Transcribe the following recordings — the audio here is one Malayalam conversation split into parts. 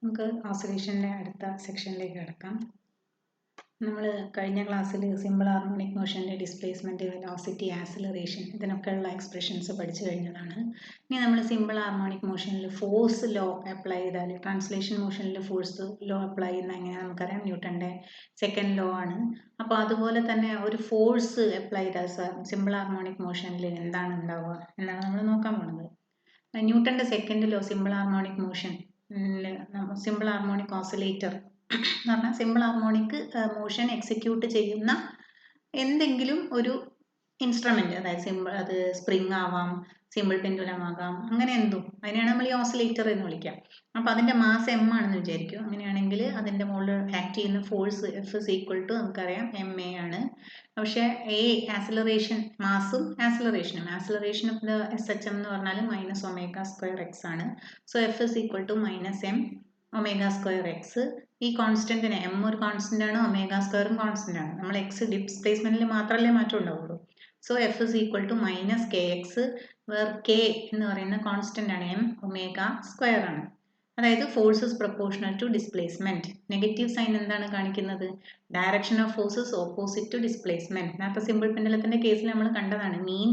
നമുക്ക് ഓസിലേഷൻ്റെ അടുത്ത സെക്ഷനിലേക്ക് കിടക്കാം. നമ്മൾ കഴിഞ്ഞ ക്ലാസ്സിൽ സിമ്പിൾ ഹാർമോണിക് മോഷൻ്റെ ഡിസ്പ്ലേസ്മെൻറ്റ്, വെലോസിറ്റി, ആക്സിലറേഷൻ ഇതിനൊക്കെയുള്ള എക്സ്പ്രഷൻസ് പഠിച്ചു കഴിഞ്ഞതാണ്. ഇനി നമ്മൾ സിമ്പിൾ ഹാർമോണിക് മോഷനിൽ ഫോഴ്സ് ലോ അപ്ലൈ ചെയ്താൽ, ട്രാൻസ്ലേഷൻ മോഷനിൽ ഫോഴ്സ് ലോ അപ്ലൈ ചെയ്യുന്ന എങ്ങനെ നമുക്കറിയാം, ന്യൂട്ടൻ്റെ സെക്കൻഡ് ലോ ആണ്. അപ്പോൾ അതുപോലെ തന്നെ ഒരു ഫോഴ്സ് അപ്ലൈ ചെയ്താൽ സിമ്പിൾ ഹാർമോണിക് മോഷനിൽ എന്താണ് ഉണ്ടാവുക എന്നാണ് നമ്മൾ നോക്കാൻ പോകുന്നത്. ന്യൂട്ടൻ്റെ second law simple harmonic motion, simple harmonic oscillator എന്ന് പറഞ്ഞാൽ സിമ്പിൾ ഹാർമോണിക് മോഷൻ എക്സിക്യൂട്ട് ചെയ്യുന്ന എന്തെങ്കിലും ഒരു ഇൻസ്ട്രുമെൻ്റ്, അതായത് അത് സ്പ്രിങ് ആവാം, സിമ്പിൾ പെൻഡുലം ആകാം, അങ്ങനെ എന്തും അതിനെയാണ് നമ്മൾ ഈ ഓസിലേറ്റർ എന്ന് വിളിക്കാം. അപ്പോൾ അതിൻ്റെ മാസ് എം ആണെന്ന് വിചാരിക്കും. അങ്ങനെയാണെങ്കിൽ അതിൻ്റെ മുകളിൽ ആക്ട് ചെയ്യുന്ന force F is equal to നമുക്കറിയാം എം എ ആണ്. പക്ഷേ എ ആക്സിലറേഷൻ, മാസും acceleration of the S H M എന്ന് പറഞ്ഞാൽ മൈനസ് ഒമേഗ സ്ക്വയർ എക്സ് ആണ്. So F is equal to minus M omega square x. ഈ കോൺസ്റ്റന്റിന് എം ഒരു കോൺസ്റ്റന്റ് ആണ്, ഒമേഗ സ്ക്വയറും കോൺസ്റ്റന്റ് ആണ്. നമ്മൾ എക്സ് ഡിസ്പ്ലേസ്മെന്റിൽ മാത്രമല്ലേ മാറ്റം ഉണ്ടാവുള്ളൂ. So F is equal to minus K x, where K എന്ന് പറയുന്ന കോൺസ്റ്റന്റ് ആണ്, എം ഒമേഗ സ്ക്വയർ ആണ്. അതായത് forces proportional to displacement. Negative sign എന്താണ് കാണിക്കുന്നത്? Direction of forces opposite to displacement. നേരത്തെ സിമ്പിൾ പെൻഡലത്തിന്റെ കേസിൽ നമ്മൾ കണ്ടതാണ്. മീൻ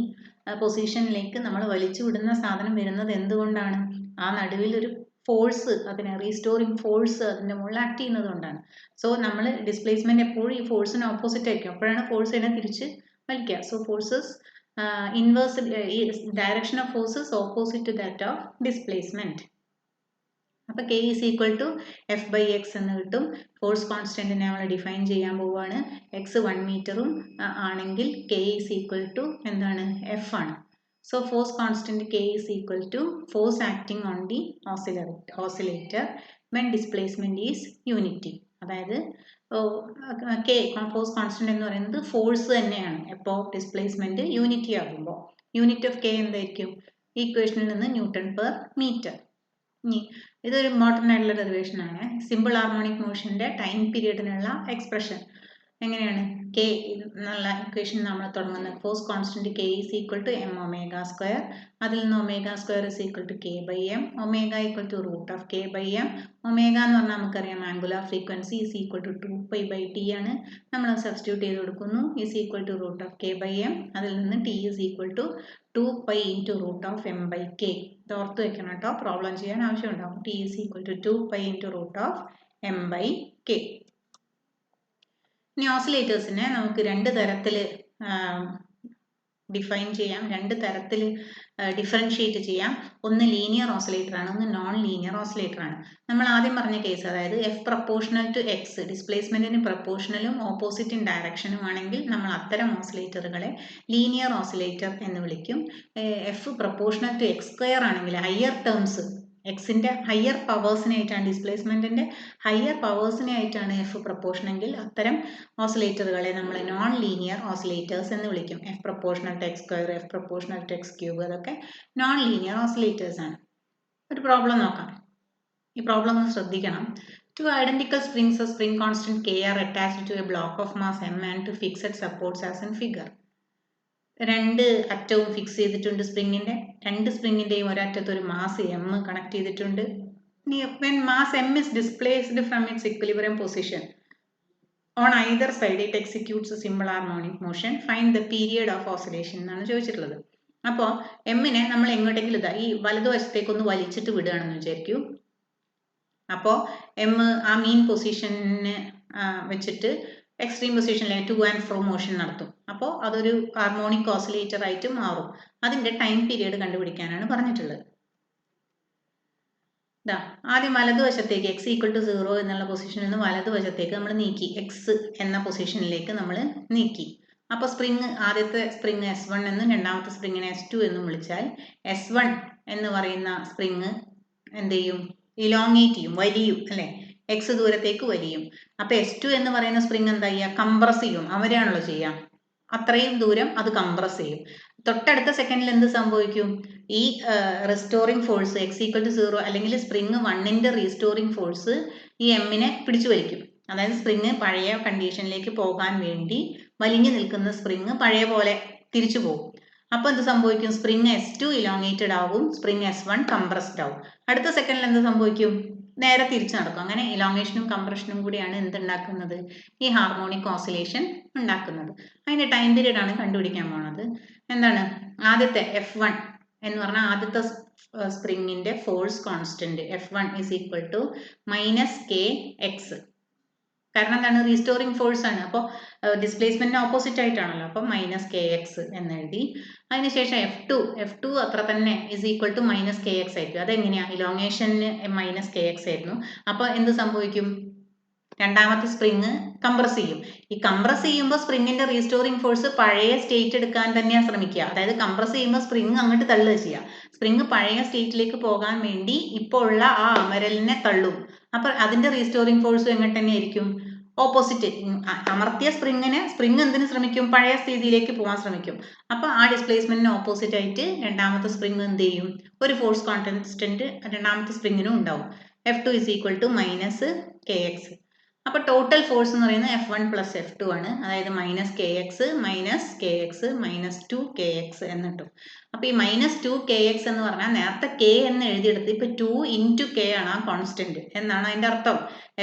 പൊസിഷനിലേക്ക് നമ്മൾ വലിച്ചു വിടുന്ന സാധനം വരുന്നത് എന്തുകൊണ്ടാണ്? ആ നടുവിൽ ഒരു ഫോഴ്സ്, അതിനെ റീസ്റ്റോറിങ് ഫോഴ്സ് അതിൻ്റെ മുകളിൽ ആക്ട് ചെയ്യുന്നത് കൊണ്ടാണ്. സോ നമ്മൾ ഡിസ്പ്ലേസ്മെന്റ് എപ്പോഴും ഈ ഫോഴ്സിന് ഓപ്പോസിറ്റ് ആയിരിക്കും, അപ്പോഴാണ് ഫോഴ്സ് അതിനെ തിരിച്ച് വലിക്കുക. So forces inverse, direction of forces opposite to that of displacement. അപ്പോൾ K is equal to F by X എന്ന് കിട്ടും. ഫോഴ്സ് കോൺസ്റ്റന്റിനെ നമ്മൾ ഡിഫൈൻ ചെയ്യാൻ പോവുകയാണ്. എക്സ് 1 മീറ്ററും ആണെങ്കിൽ കെ ഈസ് ഈക്വൽ ടു എന്താണ്? എഫ് ആണ്. So force constant K is equal to force acting on the oscillator when displacement is unity. അതായത് K ഫോഴ്സ് കോൺസ്റ്റന്റ് എന്ന് പറയുന്നത് ഫോഴ്സ് തന്നെയാണ് എപ്പോൾ ഡിസ്പ്ലേസ്മെന്റ് യൂണിറ്റി ആകുമ്പോൾ. യൂണിറ്റ് ഓഫ് K എന്തായിരിക്കും? ഈക്വേഷനിൽ നിന്ന് ന്യൂട്ടൺ പെർ മീറ്റർ. ഇനി ഇതൊരു ഇമ്പോർട്ടൻ്റ് ആയിട്ടുള്ള ഡെറിവേഷൻ ആണ്. സിമ്പിൾ ഹാർമോണിക് മോഷന്റെ ടൈം പീരിയഡിനുള്ള എക്സ്പ്രഷൻ എങ്ങനെയാണ്? കെ എന്നുള്ള ഇക്വേഷൻ നമ്മൾ തുടങ്ങുന്നത് force constant K is equal to M omega square. അതിൽ നിന്ന് omega square is equal to K by M, omega equal to root of K by M. Omega എന്ന് പറഞ്ഞാൽ നമുക്കറിയാം angular frequency is equal to 2π by T ആണ്. നമ്മൾ സബ്സ്റ്റിറ്റ്യൂട്ട് ചെയ്ത് കൊടുക്കുന്നു. Is equal to root of K by M. അതിൽ നിന്ന് T is equal to 2π into root of M by K. ഇത് ഓർത്ത് വെക്കണം കേട്ടോ, പ്രോബ്ലം ചെയ്യാൻ ആവശ്യമുണ്ടാകും. T is equal to 2π into root of M by K. ഇനി ഓസിലേറ്റേഴ്സിനെ നമുക്ക് രണ്ട് തരത്തിൽ ഡിഫൈൻ ചെയ്യാം, രണ്ട് തരത്തിൽ ഡിഫറൻഷിയേറ്റ് ചെയ്യാം. ഒന്ന് ലീനിയർ ഓസിലേറ്റർ ആണ്, ഒന്ന് നോൺ ലീനിയർ ഓസിലേറ്റർ ആണ്. നമ്മൾ ആദ്യം പറഞ്ഞ കേസ്, അതായത് എഫ് പ്രപ്പോർഷണൽ ടു എക്സ്, ഡിസ്പ്ലേസ്മെന്റിന് പ്രപ്പോർഷണലും ഓപ്പോസിറ്റ് ഇൻ ഡയറക്ഷനും ആണെങ്കിൽ നമ്മൾ അത്തരം ഓസിലേറ്ററുകളെ ലീനിയർ ഓസിലേറ്റർ എന്ന് വിളിക്കും. F proportional to X square ആണെങ്കിൽ, ഹയർ ടേംസ് എക്സിന്റെ ഹയർ പവേഴ്സിനായിട്ടാണ്, ഡിസ്പ്ലേസ്മെന്റിന്റെ ഹയർ പവേഴ്സിനായിട്ടാണ് എഫ് പ്രപ്പോർഷൻ എങ്കിൽ അത്തരം ഓസിലേറ്ററുകളെ നമ്മൾ നോൺ ലീനിയർ ഓസിലേറ്റേഴ്സ് എന്ന് വിളിക്കും. F proportional to X square, F proportional to X cube, അതൊക്കെ നോൺ ലീനിയർ ഓസിലേറ്റേഴ്സ് ആണ്. ഒരു പ്രോബ്ലം നോക്കാം. ഈ പ്രോബ്ലം ഒന്ന് ശ്രദ്ധിക്കണം. Two identical springs of spring constant K are attached to a block of mass M and to fixed supports as in figure. രണ്ട് അറ്റവും ഫിക്സ് ചെയ്തിട്ടുണ്ട് സ്പ്രിങ്ങിന്റെ. രണ്ട് സ്പ്രിങ്ങിന്റെയും ഒരറ്റത്ത് ഒരു മാസ് എം കണക്ട് ചെയ്തിട്ടുണ്ട്. When mass m is displaced from its equilibrium position on either side, it executes a simple harmonic motion. Find the period of oscillation എന്നാണ് ചോദിച്ചിട്ടുള്ളത്. അപ്പോൾ എമ്മിനെ നമ്മൾ എങ്ങോട്ടെങ്കിലും ഈ വലതുവശത്തേക്കൊന്ന് വലിച്ചിട്ട് വിടുകയാണെന്ന് വിചാരിക്കൂ. അപ്പോൾ എം ആ മീൻ പൊസിഷന് വെച്ചിട്ട് എക്സ്ട്രീം പൊസിഷനിലെ ടു ആൻഡ് ഫ്രോ മോഷൻ നടത്തും. അപ്പോൾ അതൊരു ഹാർമോണിക് ഓസിലേറ്റർ ആയിട്ട് മാറും. അതിൻ്റെ ടൈം പീരീഡ് കണ്ടുപിടിക്കാനാണ് പറഞ്ഞിട്ടുള്ളത്. ആദ്യം വലതുവശത്തേക്ക് എക്സ് ഈക്വൽ ടു 0 എന്നുള്ള പൊസിഷനിൽ നിന്ന് വലതുവശത്തേക്ക് നമ്മൾ നീക്കി, എക്സ് എന്ന പൊസിഷനിലേക്ക് നമ്മൾ നീക്കി. അപ്പോൾ സ്പ്രിങ്, ആദ്യത്തെ സ്പ്രിങ് S1 എന്നും രണ്ടാമത്തെ സ്പ്രിങ്ങിനെ S2 എന്നും വിളിച്ചാൽ S1 എന്ന് പറയുന്ന സ്പ്രിങ് എന്ത് ചെയ്യും? ഇലോങ്ങേറ്റ് ചെയ്യും, വലിയും അല്ലേ, എക്സ് ദൂരത്തേക്ക് വലിയും. അപ്പോൾ S2 എന്ന് പറയുന്ന സ്പ്രിങ് എന്താ ചെയ്യുക? കംപ്രസ് ചെയ്യും. അവരാണല്ലോ ചെയ്യുക, അത്രയും ദൂരം അത് കംപ്രസ് ചെയ്യും. തൊട്ടടുത്ത സെക്കൻഡിൽ എന്ത് സംഭവിക്കും? ഈ റെസ്റ്റോറിങ് ഫോഴ്സ് എക്സ് ഈക്വൽ ടു 0 അല്ലെങ്കിൽ സ്പ്രിങ് 1ന്റെ റീസ്റ്റോറിങ് ഫോഴ്സ് ഈ എമ്മിനെ പിടിച്ചു വലിക്കും. അതായത് സ്പ്രിങ് പഴയ കണ്ടീഷനിലേക്ക് പോകാൻ വേണ്ടി വലിഞ്ഞു നിൽക്കുന്ന സ്പ്രിങ് പഴയ പോലെ തിരിച്ചു പോകും. അപ്പോൾ എന്ത് സംഭവിക്കും? സ്പ്രിങ് S2 ഇലോങ്ങേറ്റഡ് ആവും, സ്പ്രിങ് S1 കംപ്രസ്ഡ് ആവും. അടുത്ത സെക്കൻഡിൽ എന്ത് സംഭവിക്കും? നേരെ തിരിച്ചു നടക്കും. അങ്ങനെ ഇലോങ്ങേഷനും കംപ്രഷനും കൂടിയാണ് എന്തുണ്ടാക്കുന്നത്? ഈ ഹാർമോണിക് ഓസിലേഷൻ ഉണ്ടാക്കുന്നത്. അതിന്റെ ടൈം പീരീഡ് ആണ് കണ്ടുപിടിക്കാൻ പോണത്. എന്താണ്? ആദ്യത്തെ F1 എന്ന് പറഞ്ഞാൽ ആദ്യത്തെ സ്പ്രിങ്ങിന്റെ force constant F1 is equal to -kx. കാരണം എന്താണ്? റീസ്റ്റോറിംഗ് ഫോഴ്സ് ആണ്. അപ്പോൾ ഡിസ്പ്ലേസ്മെന്റിന് ഓപ്പോസിറ്റ് ആയിട്ടാണല്ലോ. അപ്പോൾ -kx എന്ന് എഴുതി. അതിനുശേഷം F2 അത്ര തന്നെ ഈസ് ഈക്വൽ ടു -kx ആയിരിക്കും. അതെങ്ങനെയാ? ഇലോങ്ങേഷന് -kx ആയിരുന്നു. അപ്പോൾ എന്ത് സംഭവിക്കും? രണ്ടാമത്തെ സ്പ്രിങ് കംപ്രസ് ചെയ്യും. ഈ കംപ്രസ് ചെയ്യുമ്പോൾ സ്പ്രിങ്ങിന്റെ റീസ്റ്റോറിംഗ് ഫോഴ്സ് പഴയ സ്റ്റേറ്റ് എടുക്കാൻ തന്നെയാണ് ശ്രമിക്കുക. അതായത് കംപ്രസ് ചെയ്യുമ്പോൾ സ്പ്രിങ് അങ്ങോട്ട് തള്ളുക ചെയ്യുക. സ്പ്രിങ് പഴയ സ്റ്റേറ്റിലേക്ക് പോകാൻ വേണ്ടി ഇപ്പോൾ ഉള്ള ആ അമരലിനെ തള്ളും. അപ്പൊ അതിന്റെ റീസ്റ്റോറിംഗ് ഫോഴ്സ് എങ്ങനെ തന്നെ ആയിരിക്കും? ഓപ്പോസിറ്റ്. അമർത്തിയ സ്പ്രിങ് എന്തിനു ശ്രമിക്കും? പഴയ സ്ഥിതിയിലേക്ക് പോകാൻ ശ്രമിക്കും. അപ്പൊ ആ ഡിസ്പ്ലേസ്മെന്റിന് ഓപ്പോസിറ്റ് ആയിട്ട് രണ്ടാമത്തെ സ്പ്രിങ് എന്ത് ചെയ്യും? ഒരു ഫോഴ്സ് കോൺസ്റ്റന്റ് രണ്ടാമത്തെ സ്പ്രിങ്ങിനും ഉണ്ടാവും. F2 is equal to -kx. അപ്പൊ ടോട്ടൽ ഫോഴ്സ് എന്ന് പറയുന്നത് F1 പ്ലസ് F2 ആണ്. അതായത് -kx -2kx എന്ന് കിട്ടും. അപ്പൊ ഈ -2kx എന്ന് പറഞ്ഞാൽ നേരത്തെ k എന്ന് എഴുതിയെടുത്ത് ഇപ്പൊ 2 into k ആണ് ആ കോൺസ്റ്റന്റ് എന്നാണ് അതിന്റെ അർത്ഥം.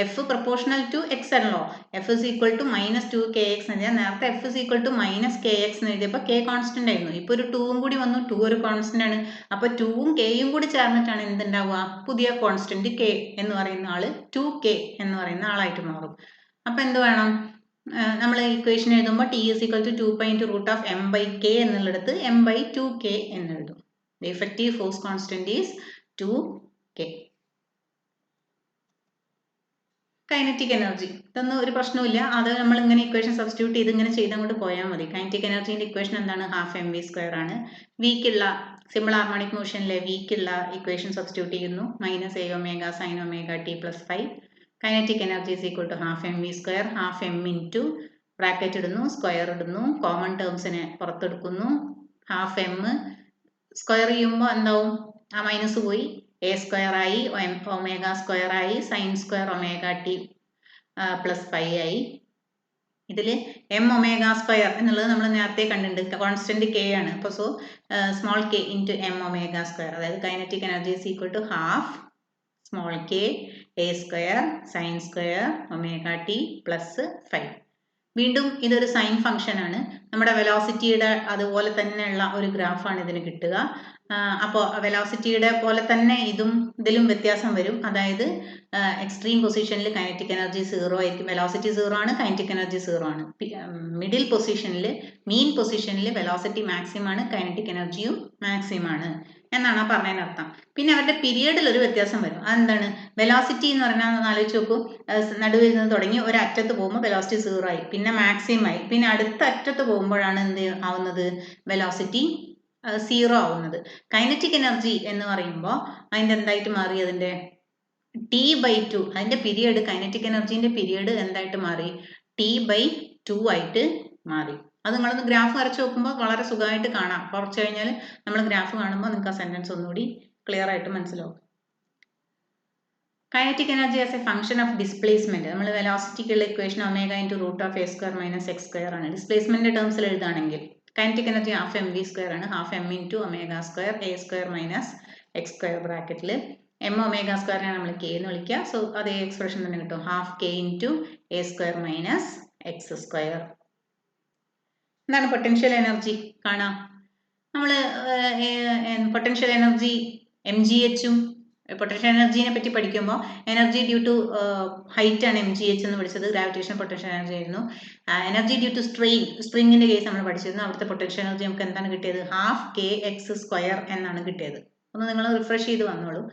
F പ്രൊപ്പോർഷണൽ ടു x ആണല്ലോ. F is equal to -2kx എന്ന് നേരത്തെ F is equal to -kx എന്ന് എഴുതിയപ്പോൾ k കോൺസ്റ്റന്റ് ആയിരുന്നു. ഇപ്പൊ ഒരു 2 കൂടി വന്നു. 2 ഒരു കോൺസ്റ്റന്റ് ആണ്. അപ്പൊ 2ഉം kയും കൂടി ചേർന്നിട്ടാണ് എന്തുണ്ടാവുക? പുതിയ കോൺസ്റ്റന്റ് k എന്ന് പറയുന്ന ആള് 2k എന്ന് പറയുന്ന ആളായിട്ട് മാറും. അപ്പൊ എന്ത് വേണം? നമ്മൾ ഇക്വേഷൻ എഴുതുമ്പോൾ t is equal to 2 pi into root of m/k എന്നുള്ളിടത്ത് m/2k എന്ന് എഴുതും. The effective force constant is 2k. Kinetic energy ഇതൊന്നും ഒരു പ്രശ്നമില്ല. അത് നമ്മൾ ഇങ്ങനെ ഇക്വേഷൻ സബ്സ്റ്റിറ്റ്യൂട്ട് ചെയ്ത് ഇങ്ങനെ ചെയ്തങ്ങോട്ട് പോയാൽ മതി. കൈനറ്റിക് എനർജിന്റെ ഇക്വേഷൻ എന്താണ്? ½ mv² ആണ്. വീക്കുള്ള സിമ്പിൾ ഹാർമോണിക് മോഷനിലെ വീക്കുള്ള ഇക്വേഷൻ സബ്സ്റ്റിറ്റ്യൂട്ട് ചെയ്യുന്നു. -a omega sin omega t plus 5. Kinetic energy is equal to ½ mv². ½ m into bracket ഇടുന്നു, സ്ക്വയർ ഇടുന്നു, കോമൺ ടേംസിനെ പുറത്തെടുക്കുന്നു. ½ m സ്ക്വയർ ചെയ്യുമ്പോൾ എന്താവും? ആ മൈനസ് പോയി a² ആയി, ω² ആയി, sin² ω t പ്ലസ് 5 ആയി. ഇതിൽ m⍵² എന്നുള്ളത് നമ്മൾ നേരത്തെ കണ്ടിട്ടുണ്ട്. കോൺസ്റ്റന്റ് k ആണ്. അപ്പോൾ so small k into m⍵². അതായത് kinetic energy is equal to ½ small k a² sin² ω t plus 5. വീണ്ടും ഇതൊരു സൈൻ ഫംഗ്ഷൻ ആണ്. നമ്മുടെ വെലോസിറ്റിയുടെ അതുപോലെ തന്നെയുള്ള ഒരു ഗ്രാഫാണ് ഇതിന് കിട്ടുക. അപ്പോൾ വെലോസിറ്റിയുടെ പോലെ തന്നെ ഇതിലും വ്യത്യാസം വരും. അതായത് എക്സ്ട്രീം പൊസിഷനിൽ കൈനറ്റിക് എനർജി 0 ആയിരിക്കും. വെലോസിറ്റി 0 ആണ്, കൈനറ്റിക് എനർജി 0 ആണ്. മിഡിൽ പൊസിഷനിൽ മീൻ പൊസിഷനിൽ വെലോസിറ്റി മാക്സിമം ആണ്, കൈനറ്റിക് എനർജിയും മാക്സിമം ആണ് എന്നാണ് പറഞ്ഞതിനർത്ഥം. പിന്നെ അവരുടെ പീരിയഡിൽ ഒരു വ്യത്യാസം വരും. അതെന്താണ്? വെലോസിറ്റി എന്ന് പറഞ്ഞാൽ ആലോചിച്ച് നോക്കൂ. നടുവിൽ നിന്ന് തുടങ്ങി ഒരറ്റത്ത് പോകുമ്പോൾ വെലോസിറ്റി 0 ആയി, പിന്നെ മാക്സിമം ആയി, പിന്നെ അടുത്ത അറ്റത്ത് പോകുമ്പോഴാണ് എന്ത് ആവുന്നത്? വെലോസിറ്റി 0 ആവുന്നത്. കൈനറ്റിക് എനർജി എന്ന് പറയുമ്പോൾ അതിൻ്റെ എന്തായിട്ട് മാറി? അതിൻ്റെ T/2 അതിൻ്റെ പീരിയഡ്, കൈനറ്റിക് എനർജീൻ്റെ പീരിയഡ് എന്തായിട്ട് മാറി? T/2 ആയിട്ട് മാറി. അത് നിങ്ങളൊന്ന് ഗ്രാഫ് വരച്ച് നോക്കുമ്പോൾ വളരെ സുഖമായിട്ട് കാണാം. കുറച്ച് കഴിഞ്ഞാൽ നമ്മൾ ഗ്രാഫ് കാണുമ്പോൾ നിങ്ങൾക്ക് ആ സെൻറ്റൻസ് ഒന്നുകൂടി ക്ലിയർ ആയിട്ട് മനസ്സിലാവും. Kinetic energy as a function of displacement. നമ്മൾ വെലോസിറ്റിക്കുള്ള equation ω into root of a² - x² ആണ്. ഡിസ്പ്ലേസ്മെന്റ് ടേംസിൽ എഴുതുകയാണെങ്കിൽ കൈനറ്റിക് എനർജി ½ mv² ആണ്. ½ m ഇൻറ്റു ω² a² - x² ബ്രാക്കറ്റിൽ m⍵² നമ്മൾ k എന്ന് വിളിക്കുക. സോ അതേ എക്സ്പ്രഷൻ തന്നെ കിട്ടും. ½ k ഇൻറ്റു a² - x². എന്താണ് പൊട്ടൻഷ്യൽ എനർജി? കാണാം. നമ്മൾ പൊട്ടൻഷ്യൽ എനർജി mgh-ഉം പൊട്ടൻഷ്യൽ എനർജീനെ പറ്റി പഠിക്കുമ്പോൾ എനർജി ഡ്യൂ ടു ഹൈറ്റ് ആണ് mgh എന്ന് പഠിച്ചത്. ഗ്രാവിറ്റേഷൻ പൊട്ടൻഷ്യൽ എനർജി ആയിരുന്നു. എനർജി ഡ്യൂ ടു സ്പ്രിങ്ങിന്റെ കേസ് നമ്മൾ പഠിച്ചിരുന്നു. അവിടുത്തെ പൊട്ടൻഷ്യൽ എനർജി നമുക്ക് എന്താണ് കിട്ടിയത്? ½ kx² എന്നാണ് കിട്ടിയത്. ഒന്ന് നിങ്ങൾ റിഫ്രഷ് ചെയ്ത് വന്നോളൂ.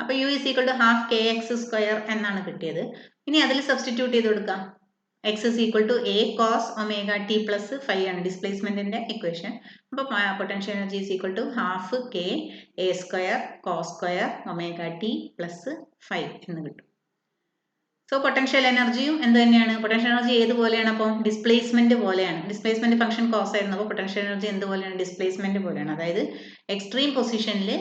അപ്പോൾ u is equal to ½ kx² എന്നാണ് കിട്ടിയത്. ഇനി അതിൽ സബ്സ്റ്റിറ്റ്യൂട്ട് ചെയ്ത് കൊടുക്കാം. x is equal to a cos ω t plus 5 ആണ് ഡിസ്പ്ലേസ്മെന്റിന്റെ ഇക്വേഷൻ. അപ്പോൾ potential energy is equal to ½ k a² cos² ω t plus 5 എന്ന് കിട്ടും. സോ പൊട്ടൻഷ്യൽ എനർജിയും എന്ത് തന്നെയാണ്? പൊട്ടൻഷ്യൽ എനർജി ഏതുപോലെയാണ്? അപ്പോൾ ഡിസ്പ്ലേസ്മെന്റ് പോലെയാണ്. ഡിസ്പ്ലേസ്മെന്റ് ഫംഗ്ഷൻ കോസ് ആയിരുന്നു. അപ്പോൾ പൊട്ടൻഷ്യൽ എനർജി എന്തുപോലെയാണ്? ഡിസ്പ്ലേസ്മെന്റ് പോലെയാണ്. അതായത് എക്സ്ട്രീം പൊസിഷനിൽ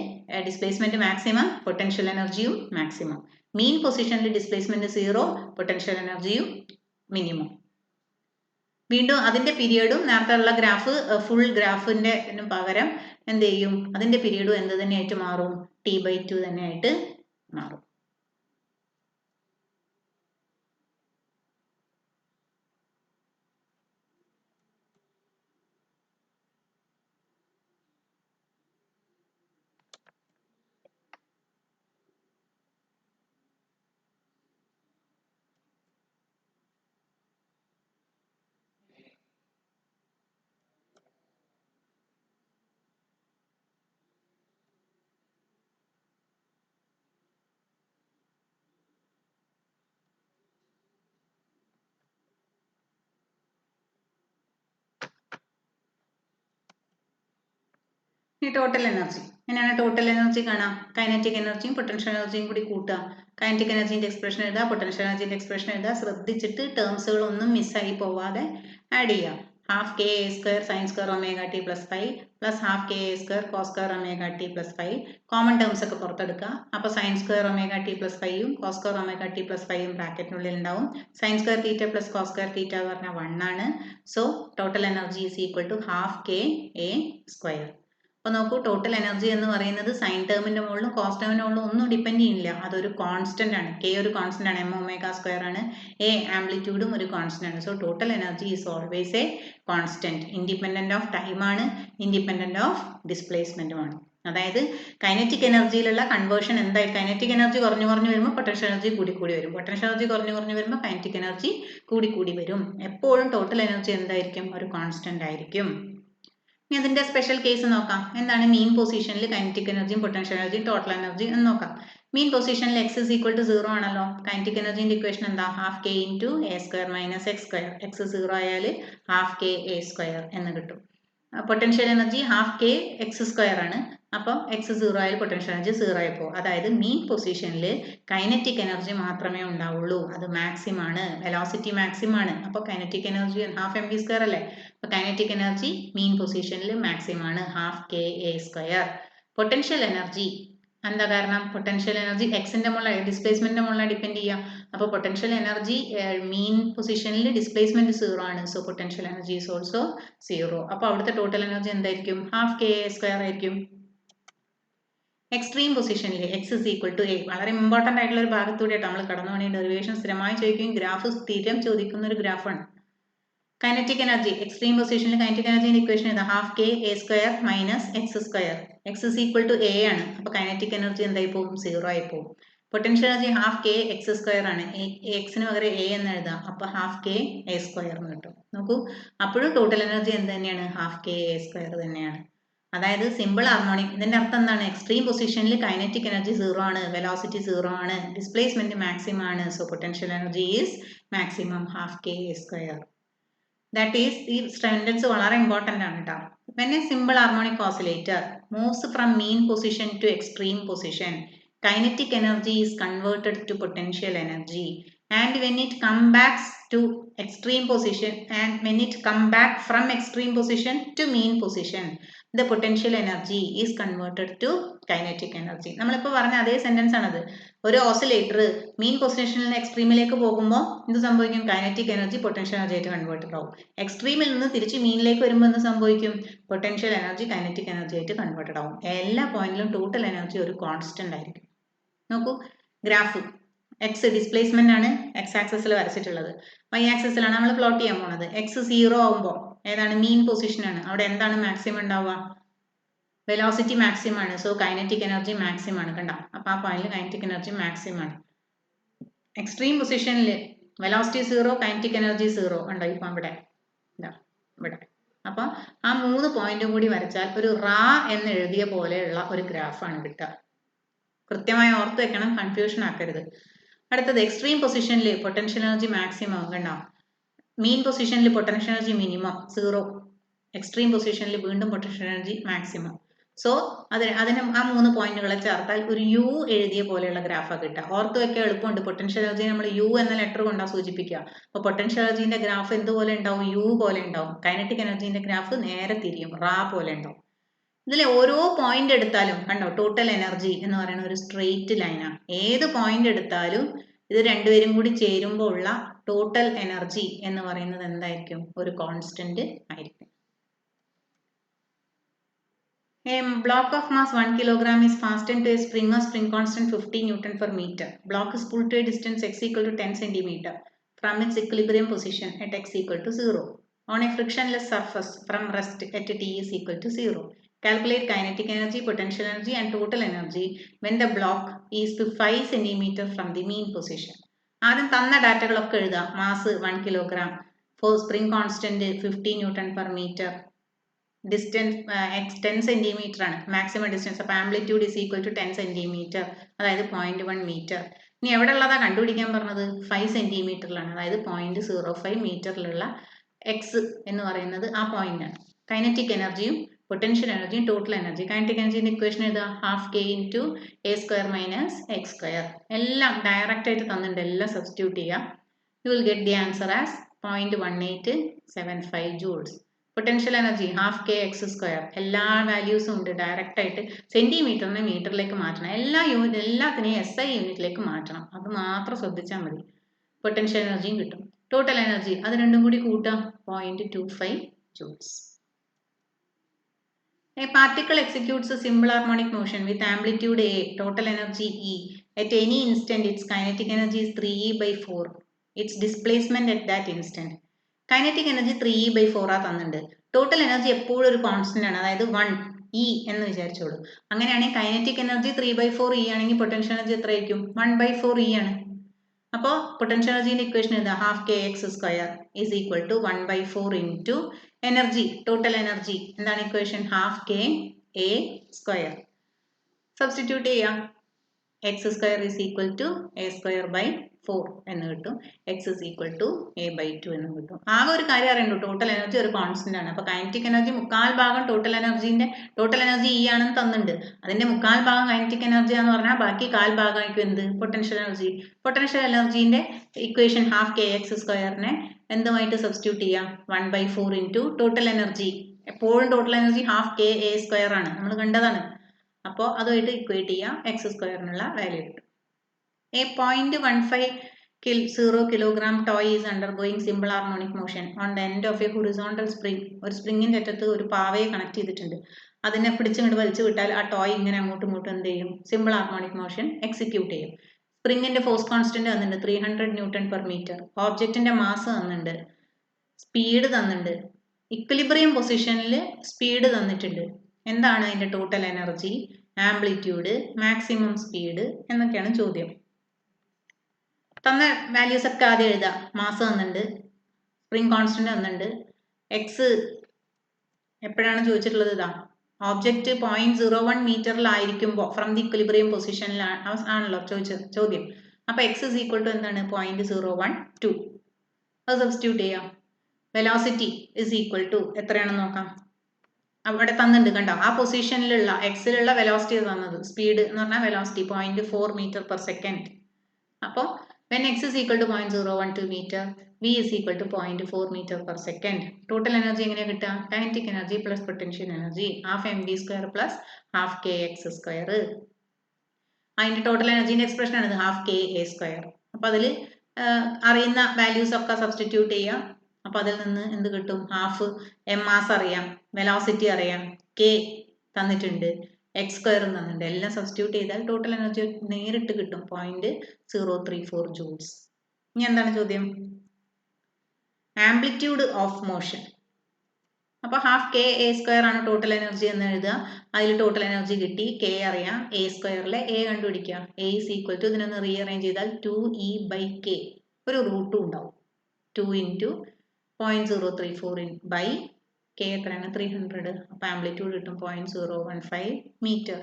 ഡിസ്പ്ലേസ്മെന്റ് മാക്സിമം, പൊട്ടൻഷ്യൽ എനർജിയും മാക്സിമം. മീൻ പൊസിഷനിൽ ഡിസ്പ്ലേസ്മെന്റ് 0, പൊട്ടൻഷ്യൽ എനർജിയും മിനിമം. വീണ്ടും അതിൻ്റെ പീരിയഡും നേരത്തെ ഉള്ള ഗ്രാഫ് ഫുൾ ഗ്രാഫിൻ്റെ പകരം എന്ത് ചെയ്യും, അതിൻ്റെ പീരിയഡും എന്ത് തന്നെയായിട്ട് മാറും, T/2 തന്നെയായിട്ട് മാറും. ഈ ടോട്ടൽ എനർജി എങ്ങനെയാണ് ടോട്ടൽ എനർജി കാണാം, കൈനറ്റിക് എനർജിയും പൊട്ടൻഷ്യൽ എനർജിയും കൂടി കൂട്ടുക. കൈനറ്റിക് എനർജിന്റെ എക്സ്പ്രഷൻ എഴുതുക, പൊട്ടൻഷ്യൽ എനർജിന്റെ എക്സ്പ്രഷൻ എഴുതുക. ശ്രദ്ധിച്ചിട്ട് ടേംസുകളൊന്നും മിസ്സായി പോവാതെ ആഡ് ചെയ്യുക. Half K A square sine square omega T plus 5 plus half K A square cos square omega T plus 5. Common terms ഒക്കെ പുറത്തെടുക്കുക. അപ്പോൾ sine square omega T plus 5ഉം cos square omega T plus 5ഉം ബ്രാക്കറ്റിനുള്ളിൽ ഉണ്ടാവും. Sign square theta plus cos square theta എന്ന് പറഞ്ഞാൽ 1 ആണ്. So total energy is equal to half K A square. അപ്പോൾ നോക്കൂ, ടോട്ടൽ എനർജി എന്ന് പറയുന്നത് സൈൻ ടേമിൻ്റെ മുകളിലും കോസ് ടേമിൻ്റെ മുകളിലും ഒന്നും ഡിപ്പെൻഡ് ചെയ്യുന്നില്ല. അതൊരു കോൺസ്റ്റന്റ് ആണ്. കെ ഒരു കോൺസ്റ്റന്റ് ആണ്, എം ഒമേഗ സ്ക്വയർ ആണ്. എ ആംപ്ലിറ്റ്യൂഡും ഒരു കോൺസ്റ്റന്റ് ആണ്. So total energy is always A constant. Independent of ടൈമാണ്, ഇൻഡിപെൻഡന്റ് ഓഫ് ഡിസ്പ്ലേസ്മെന്റുമാണ്. അതായത് കൈനറ്റിക് എനർജിയിലുള്ള കൺവേർഷൻ എന്തായി, കൈനറ്റിക് എനർജി കുറഞ്ഞു വരുമ്പോൾ പൊട്ടൻഷ്യൽ എനർജി കൂടി വരും. പൊട്ടൻഷ്യൽ എനർജി കുറഞ്ഞു വരുമ്പോൾ കൈനറ്റിക് എനർജി കൂടി വരും. എപ്പോഴും ടോട്ടൽ എനർജി എന്തായിരിക്കും, ഒരു കോൺസ്റ്റന്റ് ആയിരിക്കും. ഇനി അതിന്റെ സ്പെഷ്യൽ കേസ് നോക്കാം. എന്താണ് മീൻ പൊസിഷനിൽ കൈനറ്റിക് എനർജിയും പൊട്ടൻഷ്യൽ എനർജിയും ടോട്ടൽ എനർജി എന്ന് നോക്കാം. മീൻ പൊസിഷനിൽ x is equal to 0 ആണല്ലോ. കൈനറ്റിക് എനർജിന്റെ ഇക്വേഷൻ എന്താ, half k into a square minus x square. X 0 ആയാൽ ഹാഫ് കെ എ സ്ക്വയർ എന്ന് കിട്ടും. Potential energy half K X square ആണ്. അപ്പം എക്സ് 0 ആയാൽ പൊട്ടൻഷ്യൽ എനർജി 0 ആയിപ്പോ. അതായത് മീൻ പൊസിഷനിൽ കൈനറ്റിക് എനർജി മാത്രമേ ഉണ്ടാവുള്ളൂ. അത് മാക്സിമം ആണ്, വെലോസിറ്റി മാക്സിമം ആണ്. അപ്പോൾ kinetic energy half m v square അല്ലേ. അപ്പോൾ കൈനറ്റിക് എനർജി മീൻ പൊസിഷനിൽ മാക്സിമം ആണ്, half K A square. Potential energy എന്താ കാരണം, പൊട്ടൻഷ്യൽ എനർജി എക്സിന്റെ മുകളിൽ ഡിസ്പ്ലേസ്മെന്റിന്റെ മുകളിൽ ഡിപ്പെൻഡ് ചെയ്യുക. അപ്പോൾ പൊട്ടൻഷ്യൽ എനർജി മീൻ പൊസിഷനിൽ ഡിസ്പ്ലേസ്മെന്റ് 0 ആണ്. So potential energy is also 0. അപ്പോൾ അവിടുത്തെ ടോട്ടൽ എനർജി എന്തായിരിക്കും, ഹാഫ് കെ എ സ്ക്വയർ ആയിരിക്കും. എക്സ്ട്രീം പൊസിഷനിൽ x is equal to a, വളരെ ഇമ്പോർട്ടൻ്റ് ആയിട്ടുള്ള ഒരു ഭാഗത്തൂടെയായിട്ട് നമ്മൾ കടന്നു പോകണേ. ഡെറിവേഷൻ സ്ഥിരമായി ചോദിക്കുകയും ഗ്രാഫ് സ്ഥിരം ചോദിക്കുന്ന ഒരു ഗ്രാഫാണ്. കൈനറ്റിക് എനർജി എക്സ്ട്രീം പൊസിഷനിൽ കൈനറ്റിക് എനർജിന്റെ ഇക്വേഷൻ ഏതാ, half K A square minus x square. X is equal to a ആണ്. അപ്പോൾ കൈനറ്റിക് എനർജി എന്തായി പോകും, 0 ആയി പോകും. Potential energy half K X square ആണ്. എക്സിന് പകരം എ എന്ന് എഴുതാം. അപ്പോൾ ഹാഫ് കെ എ സ്ക്വയർ എന്ന് കിട്ടും. നോക്കൂ, അപ്പോഴും ടോട്ടൽ എനർജി എന്ത് തന്നെയാണ്, ഹാഫ് കെ എ സ്ക്വയർ തന്നെയാണ്. അതായത് സിമ്പിൾ ഹാർമോണിക്. ഇതിന്റെ അർത്ഥം എന്താണ്, എക്സ്ട്രീം പൊസിഷനിൽ കൈനറ്റിക് എനർജി 0 ആണ്, വെലോസിറ്റി 0 ആണ്, ഡിസ്പ്ലേസ്മെന്റ് മാക്സിമം ആണ്. So potential energy is maximum half K A square. That is, ഈ സെന്റൻസ് വളരെ ഇമ്പോർട്ടൻ്റ് ആണ് കേട്ടോ. When a simple harmonic oscillator moves from mean position to extreme position, kinetic energy is converted to potential energy. And when it comes back to extreme position, and when it comes back from extreme position to mean position, the potential energy is converted to kinetic energy. നമ്മളിപ്പോൾ പറഞ്ഞ അതേ സെന്റൻസ് ആണത്. ഒരു ഓസിലേറ്റർ മീൻ പൊസിഷനിൽ നിന്ന് എക്സ്ട്രീമിലേക്ക് പോകുമ്പോൾ എന്ത് സംഭവിക്കും, കൈനറ്റിക് എനർജി പൊട്ടൻഷ്യൽ എനർജി ആയിട്ട് കൺവേർട്ടഡ് ആവും. എക്സ്ട്രീമിൽ നിന്ന് തിരിച്ച് മീനിലേക്ക് വരുമ്പോൾ എന്ത് സംഭവിക്കും, പൊട്ടൻഷ്യൽ എനർജി കൈനറ്റിക് എനർജി ആയിട്ട് കൺവേർട്ടഡ് ആവും. എല്ലാ പോയിന്റിലും ടോട്ടൽ എനർജി ഒരു കോൺസ്റ്റന്റ് ആയിരിക്കും. നോക്കൂ, ഗ്രാഫ് എക്സ് ഡിസ്പ്ലേസ്മെന്റ് ആണ് എക്സ് ആക്സിസിൽ വരച്ചിട്ടുള്ളത്. വൈ ആക്സിസിലാണ് നമ്മൾ പ്ലോട്ട് ചെയ്യാൻ പോണത്. എക്സ് 0 ആവുമ്പോൾ ഏതാണ്, മീൻ പൊസിഷൻ ആണ്. അവിടെ എന്താണ് മാക്സിമം ഉണ്ടാവുക, വെലോസിറ്റി മാക്സിമം ആണ്. സോ കൈനറ്റിക് എനർജി മാക്സിമം ആണ്. കണ്ട, അപ്പോൾ ആ പോയിന്റിൽ കൈനറ്റിക് എനർജി മാക്സിമം ആണ്. എക്സ്ട്രീം പൊസിഷനിൽ വെലോസിറ്റി 0, കൈനറ്റിക് എനർജി 0 ഉണ്ടോ, ഇപ്പം ഇവിടെ ഇവിടെ. അപ്പം ആ 3 പോയിന്റും കൂടി വരച്ചാൽ ഒരു റാ എന്ന് എഴുതിയ പോലെയുള്ള ഒരു ഗ്രാഫാണ് കിട്ടുക. കൃത്യമായി ഓർത്ത് വെക്കണം, കൺഫ്യൂഷൻ ആക്കരുത്. അടുത്തത് എക്സ്ട്രീം പൊസിഷനിൽ പൊട്ടൻഷ്യൽ എനർജി മാക്സിമം. കണ്ടോ, മീൻ പൊസിഷനിൽ പൊട്ടൻഷ്യൽ എനർജി മിനിമം 0, എക്സ്ട്രീം പൊസിഷനിൽ വീണ്ടും പൊട്ടൻഷ്യൽ എനർജി മാക്സിമം. സോ അതിന് ആ 3 പോയിന്റുകളെ ചേർത്താൽ ഒരു യു എഴുതിയ പോലെയുള്ള ഗ്രാഫാണ് കിട്ടുക. ഓർത്ത് വെക്കാൻ എളുപ്പമുണ്ട്. പൊട്ടൻഷ്യൽ എനർജി നമ്മൾ യു എന്ന ലെറ്റർ കൊണ്ടാണ് സൂചിപ്പിക്കുക. അപ്പോൾ പൊട്ടൻഷ്യൽ എനർജിന്റെ ഗ്രാഫ് എന്തുപോലെ ഉണ്ടാവും, യു പോലെ ഉണ്ടാവും. കൈനറ്റിക് എനർജിന്റെ ഗ്രാഫ് നേരെ തിരിയും, റാ പോലെ ഉണ്ടാവും. ഇതിൽ ഓരോ പോയിന്റ് എടുത്താലും കണ്ടോ, ടോട്ടൽ എനർജി എന്ന് പറയുന്ന ഒരു സ്ട്രെയിറ്റ് ലൈനാണ്. ഏത് പോയിന്റ് എടുത്താലും ഇത് രണ്ടുപേരും കൂടി ചേരുമ്പോൾ ഉള്ള ടോട്ടൽ എനർജി എന്ന് പറയുന്നത് എന്തായിരിക്കും? ഒരു കോൺസ്റ്റന്റ് ആയിരിക്കും. A block of mass 1 kilogram is fastened to a spring of spring constant 50 Newton per meter. Block is pulled to a distance x equal to 10 centimeter from its equilibrium position at x equal to 0 on a frictionless surface from rest at t is equal to 0. Calculate kinetic energy, potential energy and total energy when the block is 5 centimeter from the mean position. ആദ്യം തന്ന ഡാറ്റകളൊക്കെ എഴുതാം. Mass 1 kilogram, spring constant 50 newton per metre, distance x 10 centimetre ആണ് മാക്സിമം ഡിസ്റ്റൻസ്. അപ്പോൾ amplitude is equal to 10 centimetre, അതായത് 0.1 മീറ്റർ. ഇനി എവിടെ ഉള്ളതാ കണ്ടുപിടിക്കാൻ പറഞ്ഞത്? 5 സെന്റിമീറ്ററിലാണ്, അതായത് 0.05 മീറ്ററിലുള്ള എക്സ് എന്ന് പറയുന്നത് ആ പോയിന്റ് ആണ്. കൈനറ്റിക് എനർജിയും പൊട്ടൻഷ്യൽ എനർജിയും ടോട്ടൽ എനർജി. കൈനറ്റിക് എനർജിന്റെ ഇക്വേഷൻ എഴുതുക, half k into a square minus x square. എല്ലാം ഡയറക്റ്റ് ആയിട്ട് തന്നിട്ടുണ്ട്, എല്ലാം സബ്സ്റ്റിറ്റ്യൂട്ട് ചെയ്യുക. You will get the answer as 0.1875 joules. Potential energy half K X square. എല്ലാ വാല്യൂസും ഉണ്ട്, ഡയറക്റ്റ് ആയിട്ട് സെന്റിമീറ്ററിനെ മീറ്ററിലേക്ക് മാറ്റണം. എല്ലാത്തിനെയും SI യൂണിറ്റിലേക്ക് മാറ്റണം. അത് മാത്രം ശ്രദ്ധിച്ചാൽ മതി. പൊട്ടൻഷ്യൽ എനർജിയും കിട്ടും. ടോട്ടൽ എനർജി അത് രണ്ടും കൂടി കൂട്ടാം, 0.25 joules. A particle executes a simple harmonic motion with amplitude A, total energy E. At any instant, its kinetic energy is 3E/4. Its displacement at that instant. Kinetic energy 3E/4 ആ തന്നിട്ടുണ്ട്. ടോട്ടൽ എനർജി എപ്പോഴും ഒരു കോൺസ്റ്റന്റ് ആണ്, അതായത് 1E എന്ന് വിചാരിച്ചോളൂ. അങ്ങനെയാണെങ്കിൽ കൈനറ്റിക് എനർജി 3/4E ആണെങ്കിൽ പൊട്ടൻഷ്യൽ എനർജി എത്രയായിരിക്കും? 1/4E ആണ്. അപ്പോൾ പൊട്ടൻഷ്യൽ എനർജിന്റെ ഇക്വേഷൻ എഴുതാം, half K X square is equal to 1/4 into energy, total energy എന്താണ് equation? Half K A square. Substitute ചെയ്യാം. X square is equal to A square by 4 എന്ന് കിട്ടും. X is equal to a/2 എന്ന് കിട്ടും. ആകെ ഒരു കാര്യം അറിയണ്ടു, ടോട്ടൽ എനർജി ഒരു കോൺസ്റ്റന്റ് ആണ്. അപ്പോൾ കൈനറ്റിക് എനർജി 3/4 ഭാഗം ടോട്ടൽ എനർജി E ആണെന്ന് തന്നിട്ടുണ്ട്. അതിന്റെ 3/4 ഭാഗം കൈനറ്റിക് എനർജി എന്ന് പറഞ്ഞാൽ ബാക്കി 1/4 ഭാഗമായിരിക്കും എന്ത്? Potential energy. പൊട്ടൻഷ്യൽ എനർജിന്റെ ഇക്വേഷൻ ഹാഫ് കെ എക്സ് സ്ക്വയറിനെ എന്തുമായിട്ട് സബ്സ്റ്റിറ്റ്യൂട്ട് ചെയ്യാം? 1/4 ഇൻറ്റു ടോട്ടൽ എനർജി. എപ്പോഴും total energy half K A square ആണ്, നമ്മൾ കണ്ടതാണ്. അപ്പോൾ അതുമായിട്ട് ഇക്വേറ്റ് ചെയ്യാം, എക്സ് സ്ക്വയറിനുള്ള വാല്യൂ കിട്ടും. A 0.15 kilogram toy is undergoing simple harmonic motion on the end of a horizontal spring. ഒരു സ്പ്രിങ്ങിന്റെ അറ്റത്ത് ഒരു പാവയെ കണക്ട് ചെയ്തിട്ടുണ്ട്. അതിനെ പിടിച്ചിങ്ങോട്ട് വലിച്ചു വിട്ടാൽ ആ ടോയ് ഇങ്ങനെ അങ്ങോട്ടും ഇങ്ങോട്ടും എന്ത് ചെയ്യും? സിമ്പിൾ ഹാർമോണിക് മോഷൻ എക്സിക്യൂട്ട് ചെയ്യും. സ്പ്രിങ്ങിന്റെ ഫോഴ്സ് കോൺസ്റ്റന്റ് തന്നിട്ടുണ്ട് 300 ന്യൂട്ടൺ പെർ മീറ്റർ. ഓബ്ജക്റ്റിന്റെ മാസ് തന്നിട്ടുണ്ട്, സ്പീഡ് തന്നിട്ടുണ്ട്, ഇക്വിലിബ്രിയം പൊസിഷനിൽ സ്പീഡ് തന്നിട്ടുണ്ട്. എന്താണ് അതിന്റെ total energy, amplitude, maximum speed എന്നൊക്കെയാണ് ചോദ്യം. തന്ന വാല്യൂസ് ഒക്കെ ആദ്യം എഴുതാം. മാസ് തന്നിട്ടുണ്ട്, സ്പ്രിംഗ് കോൺസ്റ്റന്റ് തന്നിട്ടുണ്ട്, എക്സ് എപ്പോഴാണ് ചോദിച്ചിട്ടുള്ളത്? ഇതാ ഓബ്ജക്റ്റ് 0.01 മീറ്ററിലായിരിക്കുമ്പോൾ ഫ്രം ദി ഇക്വിലിബ്രിയം പൊസിഷനിലാണല്ലോ ചോദ്യം. അപ്പോൾ എക്സ് ഇസ് ഈക്വൽ ടു എന്താണ്? 0.012. അത് സബ്സ്റ്റിറ്റ്യൂട്ട് ചെയ്യാം. വെലോസിറ്റി ഇസ് ഈക്വൽ ടു എത്രയാണെന്ന് നോക്കാം. അവിടെ തന്നിട്ടുണ്ട്, കണ്ടോ? ആ പൊസിഷനിലുള്ള എക്സിലുള്ള വെലോസിറ്റി തന്നത്. സ്പീഡ് എന്ന് പറഞ്ഞാൽ വെലോസിറ്റി 0.4 മീറ്റർ പെർ സെക്കൻഡ്. അപ്പോൾ when x is equal to 0.012 meter, v is equal to 0.4 meter per second. Total energy എങ്ങനെയാ കിട്ടുക? kinetic energy plus potential energy, half mv square plus half kx square. അതിന്റെ ടോട്ടൽ എനർജിന്റെ എക്സ്പ്രഷൻ ആണ് ഹാഫ് കെ എ സ്ക്വയർ. അപ്പോൾ അതിൽ അറിയുന്ന വാല്യൂസ് ഒക്കെ സബ്സ്റ്റിറ്റ്യൂട്ട് ചെയ്യാം. അപ്പോൾ അതിൽ നിന്ന് എന്ത് കിട്ടും? ഹാഫ് എം മാസ് അറിയാം, വെലോസിറ്റി അറിയാം, കെ തന്നിട്ടുണ്ട്, എക്സ് സ്ക്വയറും തന്നിട്ടുണ്ട്. എല്ലാം സബ്സ്റ്റിറ്റ്യൂട്ട് ചെയ്താൽ ടോട്ടൽ എനർജി നേരിട്ട് കിട്ടും, 0.034 ജൂൾസ്. ഇനി എന്താണ് ചോദ്യം? Amplitude of motion. അപ്പോൾ ഹാഫ് കെ എ സ്ക്വയർ ആണ് ടോട്ടൽ എനർജി എന്ന് എഴുതുക. അതിൽ ടോട്ടൽ എനർജി കിട്ടി, കെ അറിയാം, എ സ്ക്വയറിലെ എ കണ്ടുപിടിക്കുക. എ ഈസ് ഈക്വൽ ടു ഇതിനൊന്ന് റീഅറേഞ്ച് ചെയ്താൽ 2E/k, ഒരു റൂട്ടും ഉണ്ടാവും. 2 ഇൻറ്റു 0.034 ബൈ കെ എത്രയാണ്? 300. അപ്പോൾ ആംപ്ലിറ്റ്യൂഡ് കിട്ടും 0.015 മീറ്റർ.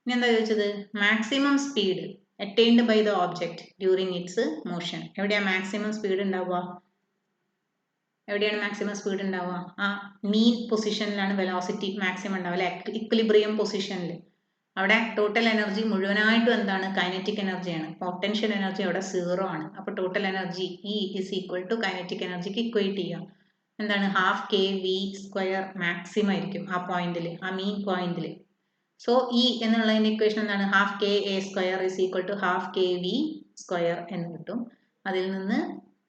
ഇനി എന്താ ചോദിച്ചത്? Maximum speed attained by the object during its motion. എവിടെയാണ് മാക്സിമം സ്പീഡ് ഉണ്ടാവുക? എവിടെയാണ് മാക്സിമം സ്പീഡ് ഉണ്ടാവുക? ആ മീൻ പൊസിഷനിലാണ് വെലോസിറ്റി മാക്സിമം ഉണ്ടാവില്ല, ഇക്വിലിബ്രിയം പൊസിഷനിൽ. അവിടെ ടോട്ടൽ എനർജി മുഴുവനായിട്ടും എന്താണ്? കൈനറ്റിക് എനർജിയാണ്. പൊട്ടൻഷ്യൽ എനർജി അവിടെ 0 ആണ്. അപ്പോൾ total energy E is equal to kinetic എനർജിക്ക് ഇക്വേറ്റ് ചെയ്യാം. എന്താണ്? Half K V square maximum ആയിരിക്കും ആ പോയിന്റിൽ, ആ മീൻ പോയിന്റിൽ. സോ ഇ എന്നുള്ളതിന്റെ ഇക്വേഷൻ എന്താണ്? Half K A square is equal to half K V square എന്ന് കിട്ടും. അതിൽ നിന്ന്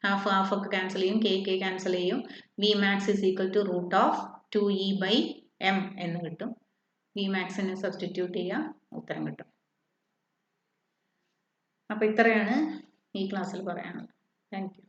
ഹാഫ് ഹാഫ് ഒക്കെ ക്യാൻസൽ ചെയ്യും, കെ ക്യാൻസൽ ചെയ്യും. V max is equal to root of 2e/m എന്ന് കിട്ടും. വി മാക്സിനെ സബ്സ്റ്റിറ്റ്യൂട്ട് ചെയ്യുക, ഉത്തരം കിട്ടും. അപ്പോൾ ഇത്രയാണ് ഈ ക്ലാസ്സിൽ പറയാനുള്ളത്. Thank you.